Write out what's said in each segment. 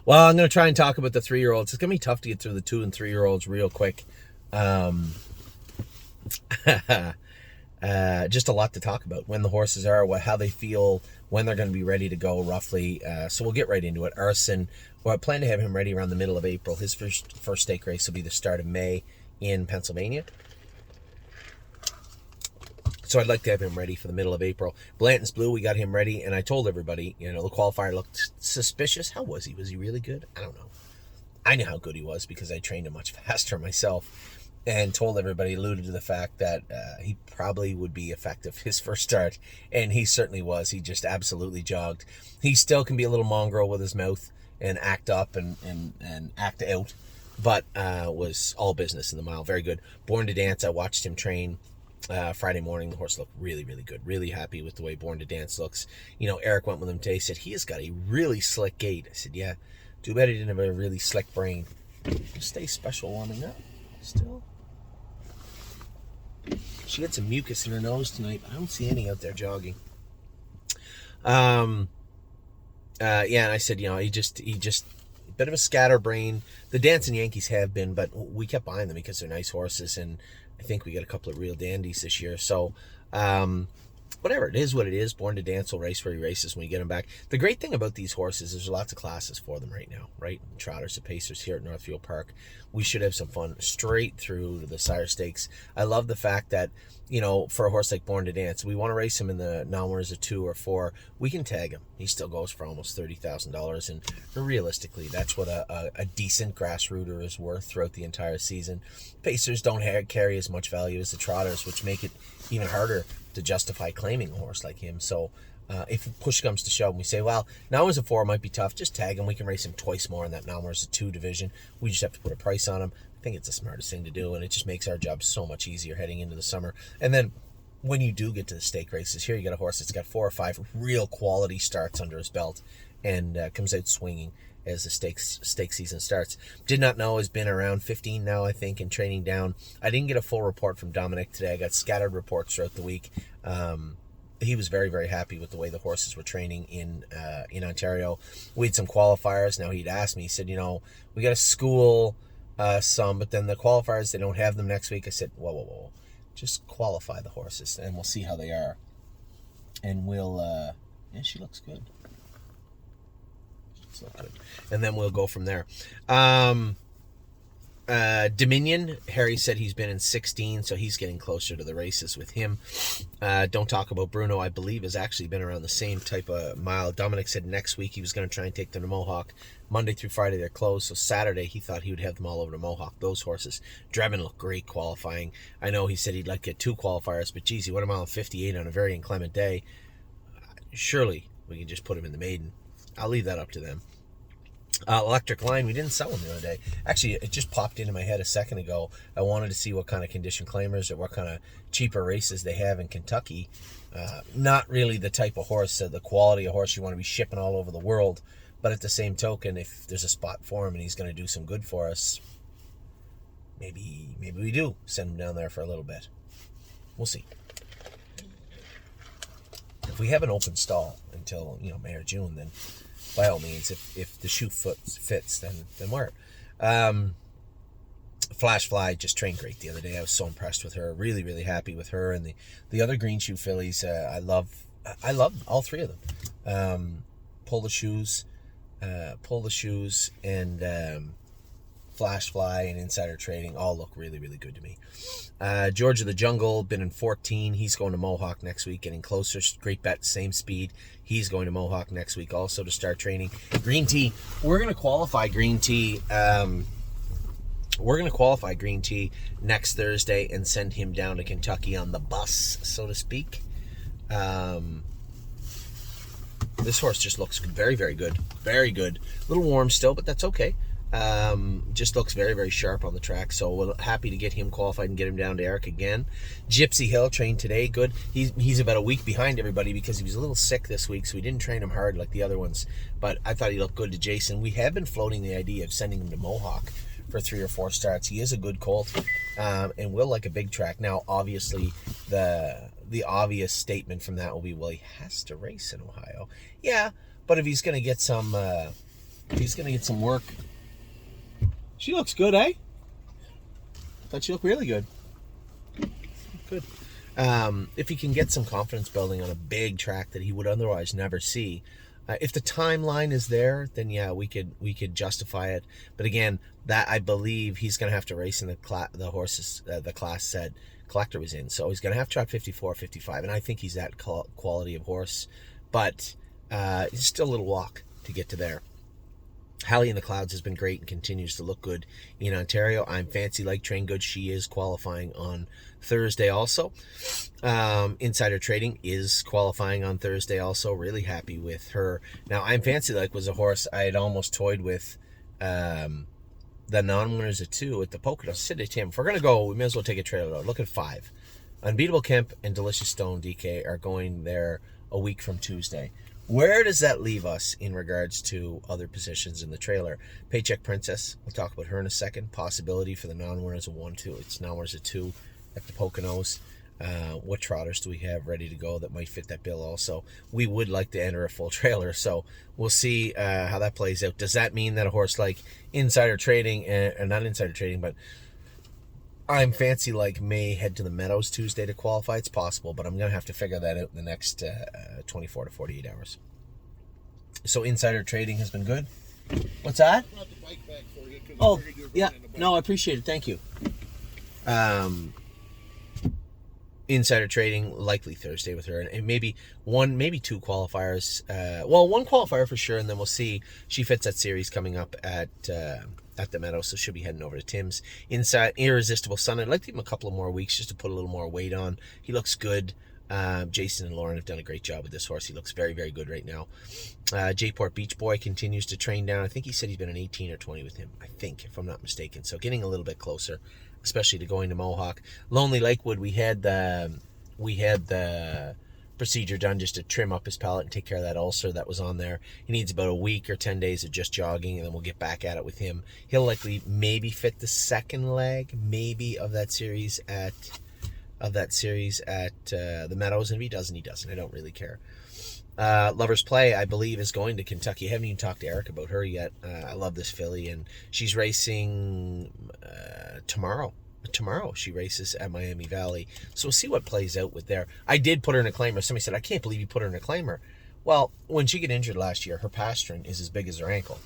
Well, I'm going to try and talk about the 3-year-olds. It's going to be tough to get through the 2 and 3-year-olds real quick. Just a lot to talk about. When the horses are, how they feel, when they're going to be ready to go, roughly. So we'll get right into it. Arson, well, I plan to have him ready around the middle of April. His first stake race will be the start of May in Pennsylvania. So I'd like to have him ready for the middle of April. Blanton's Blue, we got him ready, and I told everybody, the qualifier looked suspicious. How was he? Was he really good? I don't know. I knew how good he was because I trained him much faster myself, and told everybody, alluded to the fact that he probably would be effective his first start, and he certainly was. He just absolutely jogged. He still can be a little mongrel with his mouth and act up and act out, but was all business in the mile. Very good. Born to Dance, I watched him train Friday morning. The horse looked really, really good. Really happy with the way Born to Dance looks. Eric went with him today. He said, he has got a really slick gait. I said, yeah, too bad he didn't have a really slick brain. Stay special warming up still. She had some mucus in her nose tonight, but I don't see any out there jogging. And I said, he just a bit of a scatterbrain. The Dancing Yankees have been, but we kept buying them because they're nice horses, and I think we got a couple of real dandies this year. So, whatever, it is what it is. Born to Dance will race where he races when we get him back. The great thing about these horses is there's lots of classes for them right now, right? Trotters, the Pacers here at Northfield Park. We should have some fun straight through to the Sire Stakes. I love the fact that, for a horse like Born to Dance, we want to race him in the non-winners of 2 or 4. We can tag him. He still goes for almost $30,000, and realistically, that's what a decent grassrooter is worth throughout the entire season. Pacers don't carry as much value as the Trotters, which make it even harder to justify claiming a horse like him. So if push comes to shove and we say, well, non-winners of 4 might be tough, just tag him. We can race him twice more in that non-winners of 2 division. We just have to put a price on him. I think it's the smartest thing to do, and it just makes our job so much easier heading into the summer. And then when you do get to the stake races, here you got a horse that's got 4 or 5 real quality starts under his belt and comes out swinging as the stake season starts. Did not know, has been around 15 now, I think, and training down. I didn't get a full report from Dominic today. I got scattered reports throughout the week. He was very, very happy with the way the horses were training in Ontario. We had some qualifiers. Now, he'd asked me, he said, we got to school some, but then the qualifiers, they don't have them next week. I said, whoa. Just qualify the horses, and we'll see how they are. And we'll, she looks good. Good. And then we'll go from there. Dominion, Harry said he's been in 16, so he's getting closer to the races with him. Don't Talk About Bruno, I believe, has actually been around the same type of mile. Dominic said next week he was going to try and take them to Mohawk. Monday through Friday they're closed, so Saturday he thought he would have them all over to Mohawk. Those horses. Drebin looked great qualifying. I know he said he'd like to get 2 qualifiers, but geez, he went a mile and 58 on a very inclement day. Surely we can just put him in the maiden. I'll leave that up to them. Electric Line, we didn't sell them the other day. Actually, it just popped into my head a second ago. I wanted to see what kind of condition claimers or what kind of cheaper races they have in Kentucky. Not really the type of horse, the quality of horse you want to be shipping all over the world. But at the same token, if there's a spot for him and he's going to do some good for us, maybe we do send him down there for a little bit. We'll see. If we have an open stall until May or June, then by all means, if the shoe fits, then wear it. Flash Fly just trained great the other day. I was so impressed with her. Really, really happy with her. And the other green shoe fillies, I love all 3 of them. Pull the Shoes, and Flash Fly and Insider Trading all look really, really good to me. George of the Jungle, been in 14. He's going to Mohawk next week, getting closer. Great bet, same speed. He's going to Mohawk next week also to start training. Green Tea, we're going to qualify Green Tea. We're going to qualify Green Tea next Thursday and send him down to Kentucky on the bus, so to speak. This horse just looks very, very good. Very good. A little warm still, but that's okay. Just looks very, very sharp on the track, so we're happy to get him qualified and get him down to Eric again. Gypsy Hill trained today, good. He's about a week behind everybody because he was a little sick this week, so we didn't train him hard like the other ones, but I thought he looked good to Jason. We have been floating the idea of sending him to Mohawk for 3 or 4 starts. He is a good colt, and will like a big track. Now, obviously, the obvious statement from that will be, well, he has to race in Ohio. Yeah, but if he's going to get some He's going to get some work. She looks good, eh? Thought she looked really good. Good. If he can get some confidence building on a big track that he would otherwise never see, if the timeline is there, then yeah, we could justify it. But again, that I believe he's going to have to race in the horses the class that Collector was in. So he's going to have to trot 54, 55, and I think he's that quality of horse. But it's still a little walk to get to there. Hallie in the Clouds has been great and continues to look good in Ontario. I'm Fancy Like Train Good. She is qualifying on Thursday also. Insider Trading is qualifying on Thursday also. Really happy with her. Now, I'm Fancy Like was a horse I had almost toyed with the non-winners at 2 at the Poconos. I said to Tim, if we're going to go, we may as well take a trailer load. Look at 5. Unbeatable Kemp and Delicious Stone DK are going there a week from Tuesday. Where does that leave us in regards to other positions in the trailer? Paycheck Princess, we'll talk about her in a second. Possibility for the non-winners of 1-2. It's non-winners of 2 at the Poconos. What trotters do we have ready to go that might fit that bill also? We would like to enter a full trailer, so we'll see how that plays out. Does that mean that a horse like Insider Trading, and not Insider Trading, but I'm Fancy Like may head to the Meadows Tuesday to qualify? It's possible, but I'm going to have to figure that out in the next 24 to 48 hours. So Insider Trading has been good. What's that? I brought the bike back for you. Oh, yeah. No, I appreciate it. Thank you. Insider Trading, likely Thursday with her. And maybe 2 qualifiers. One qualifier for sure, and then we'll see. She fits that series coming up at the Meadow, so she'll be heading over to Tim's. Inside Irresistible Sun, I'd like to give him a couple of more weeks just to put a little more weight on. He looks good. Jason and Lauren have done a great job with this horse. He looks very, very good right now. Jayport Beach Boy continues to train down. I think he said he's been an 18 or 20 with him, I think, if I'm not mistaken. So getting a little bit closer, especially to going to Mohawk. Lonely Lakewood, we had the procedure done just to trim up his palate and take care of that ulcer that was on there. He needs about a week or 10 days of just jogging, and then we'll get back at it with him. He'll likely maybe fit the second leg, maybe of that series at the Meadows, and if he doesn't, he doesn't. I don't really care. Lover's Play, I believe, is going to Kentucky. I haven't even talked to Eric about her yet. I love this filly, and she's racing tomorrow. Tomorrow she races at Miami Valley, so we'll see what plays out with there. I did put her in a claimer. Somebody said, I can't believe you put her in a claimer. Well, when she got injured last year, her pastern is as big as her ankle.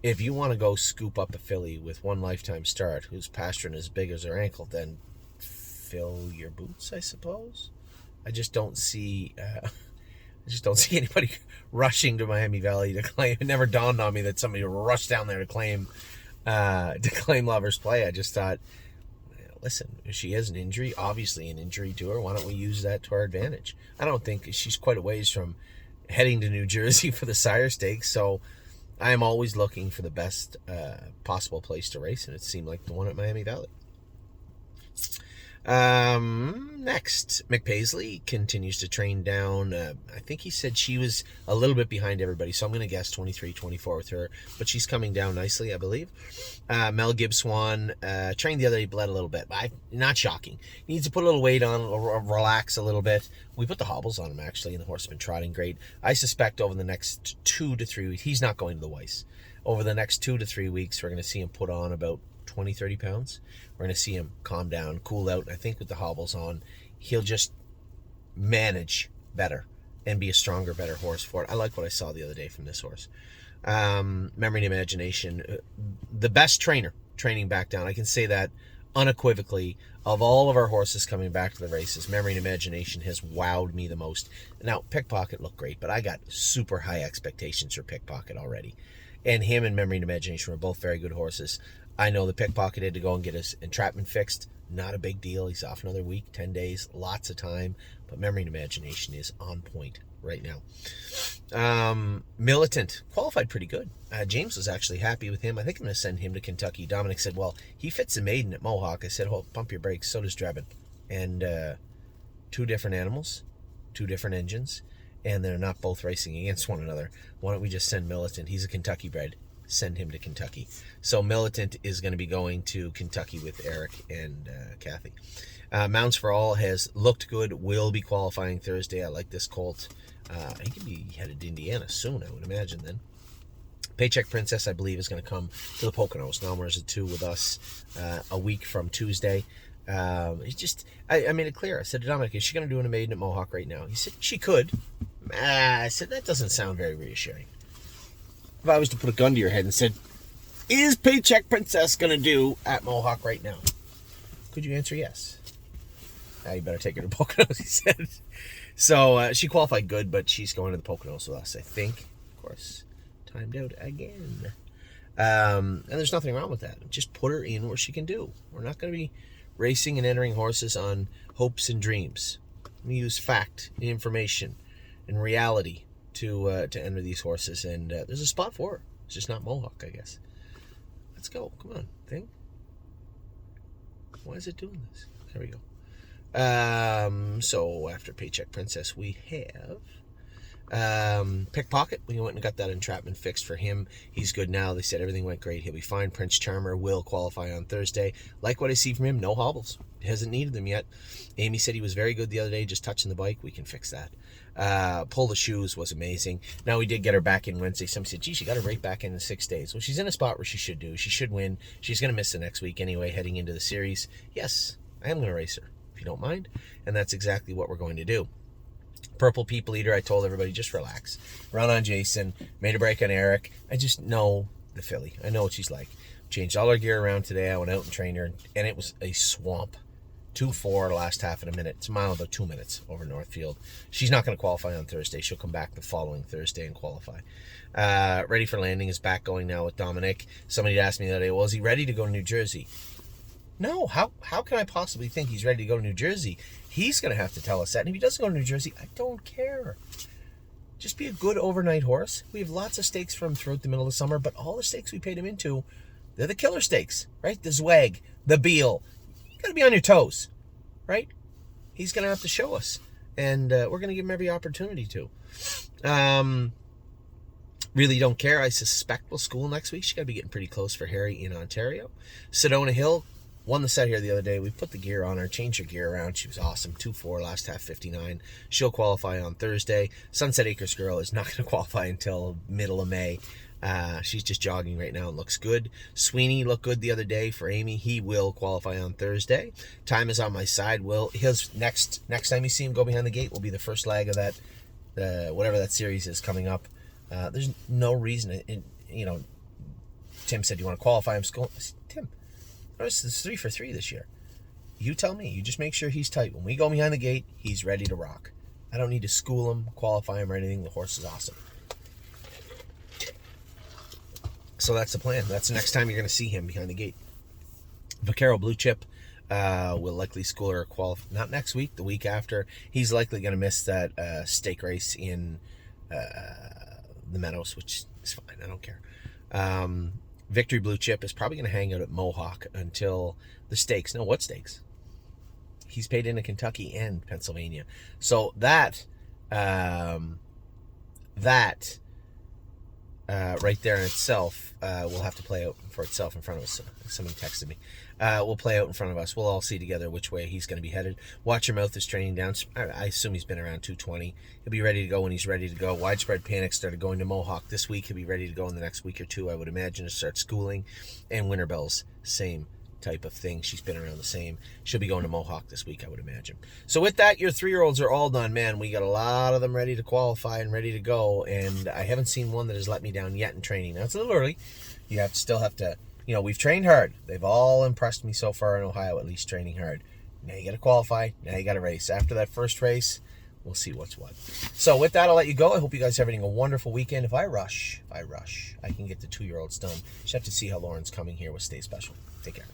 If you want to go scoop up a filly with one lifetime start whose pastern is as big as her ankle, then fill your boots, I suppose. I just don't see anybody rushing to Miami Valley to claim. It never dawned on me that somebody would rush down there to claim Lover's Play. I just thought, listen, if she has an injury, obviously an injury to her, why don't we use that to our advantage? I don't think she's quite a ways from heading to New Jersey for the Sire Stakes, so I am always looking for the best possible place to race, and it seemed like the one at Miami Valley. Next, McPaisley continues to train down. I think he said she was a little bit behind everybody, so I'm going to guess 23, 24 with her, but she's coming down nicely, I believe. Mel Gibbs Swan trained the other day, bled a little bit, but not shocking. He needs to put a little weight on, relax a little bit. We put the hobbles on him, actually, and the horse has been trotting great. I suspect over the next 2 to 3 weeks, he's not going to the Weiss. Over the next 2 to 3 weeks, we're going to see him put on about 20, 30 pounds. We're going to see him calm down, cool out. I think with the hobbles on, he'll just manage better and be a stronger, better horse for it. I like what I saw the other day from this horse. Memory and Imagination, the best trainer training back down. I can say that unequivocally. Of all of our horses coming back to the races, Memory and Imagination has wowed me the most. Now, Pickpocket looked great, but I got super high expectations for Pickpocket already. And him and Memory and Imagination were both very good horses. I know the Pickpocket had to go and get his entrapment fixed. Not a big deal. He's off another week, 10 days, lots of time. But Memory and Imagination is on point right now. Militant qualified pretty good. James was actually happy with him. I think I'm going to send him to Kentucky. Dominic said, well, he fits a maiden at Mohawk. I said, oh, pump your brakes. So does Drebin. And 2 different animals, 2 different engines, and they're not both racing against one another. Why don't we just send Militant? He's a Kentucky bred. Send him to Kentucky. So Militant is going to be going to Kentucky with Eric and Kathy. Mounts for All has looked good, will be qualifying Thursday. I like this colt. He could be headed to Indiana soon, I would imagine then. Paycheck Princess, I believe, is going to come to the Poconos. Now at 2 with us a week from Tuesday. I made it clear. I said to Dominic, is she going to do an maiden at Mohawk right now? He said, she could. I said, that doesn't sound very reassuring. If I was to put a gun to your head and said, is Paycheck Princess going to do at Mohawk right now? Could you answer yes? You better take her to Poconos, he said. So she qualified good, but she's going to the Poconos with us, I think. Of course, timed out again. And there's nothing wrong with that. Just put her in where she can do. We're not going to be racing and entering horses on hopes and dreams. We use fact, information, and reality to enter these horses. And there's a spot for her. It's just not Mohawk, I guess. Let's go. Come on, thing. Why is it doing this? There we go. So after Paycheck Princess, we have Pickpocket. We went and got that entrapment fixed for him. He's good now. They said everything went great. He'll be fine. Prince Charmer will qualify on Thursday. Like what I see from him, no hobbles. He hasn't needed them yet. Amy said he was very good the other day, just touching the bike. We can fix that. Pull the shoes was amazing. Now we did get her back in Wednesday. Somebody said, gee, she got her right back in 6 days. Well, she's in a spot where she should do. She should win. She's going to miss the next week anyway, heading into the series. Yes, I am going to race her, if you don't mind. And that's exactly what we're going to do. Purple People Eater, I told everybody, just relax. Run on Jason. Made a break on Eric. I just know the filly. I know what she's like. Changed all her gear around today. I went out and trained her, and it was a swamp. 2-4 last half of a minute. It's a mile, about 2 minutes over Northfield. She's not going to qualify on Thursday. She'll come back the following Thursday and qualify. Ready for Landing is back going now with Dominic. Somebody asked me the other day, well, is he ready to go to New Jersey? No, how can I possibly think he's ready to go to New Jersey? He's going to have to tell us that. And if he doesn't go to New Jersey, I don't care. Just be a good overnight horse. We have lots of stakes for him throughout the middle of the summer, but all the stakes we paid him into, they're the killer stakes, right? The Zwag, the Beal. You got to be on your toes, right? He's going to have to show us. And we're going to give him every opportunity to. Really don't care. I suspect we'll school next week. She's got to be getting pretty close for Harry in Ontario. Sedona Hill won the set here the other day. We put the gear on her, changed her gear around. She was awesome. 2-4, last half 59. She'll qualify on Thursday. Sunset Acres Girl is not going to qualify until middle of May. She's just jogging right now and looks good. Sweeney looked good the other day for Amy. He will qualify on Thursday. Time is on my side. His next time you see him go behind the gate will be the first leg of that, whatever that series is coming up. There's no reason. Tim said, you want to qualify him? Tim, this is 3 for 3 this year. You tell me. You just make sure he's tight. When we go behind the gate, he's ready to rock. I don't need to school him, qualify him, or anything. The horse is awesome. So that's the plan. That's the next time you're going to see him behind the gate. Vaquero Blue Chip will likely school her not next week, the week after. He's likely going to miss that stake race in the Meadows, which is fine. I don't care. Victory Blue Chip is probably going to hang out at Mohawk until the stakes. No, what stakes? He's paid into Kentucky and Pennsylvania. So that right there in itself will have to play out for itself in front of us. Somebody texted me. Will play out in front of us. We'll all see together which way he's going to be headed. Watch Your Mouth is training down. I assume he's been around 220. He'll be ready to go when he's ready to go. Widespread Panic started going to Mohawk this week. He'll be ready to go in the next week or two, I would imagine, to start schooling. And Winter Bells, same type of thing. She's been around the same. She'll be going to Mohawk this week, I would imagine. So with that, your 3-year-olds are all done. Man, we got a lot of them ready to qualify and ready to go, and I haven't seen one that has let me down yet in training. Now, it's a little early. You still have to, we've trained hard. They've all impressed me so far in Ohio, at least training hard. Now you got to qualify. Now you got to race. After that first race, we'll see what's what. So with that, I'll let you go. I hope you guys are having a wonderful weekend. If I rush, I can get the 2-year-olds done. Just have to see how Lauren's coming here with Stay Special. Take care.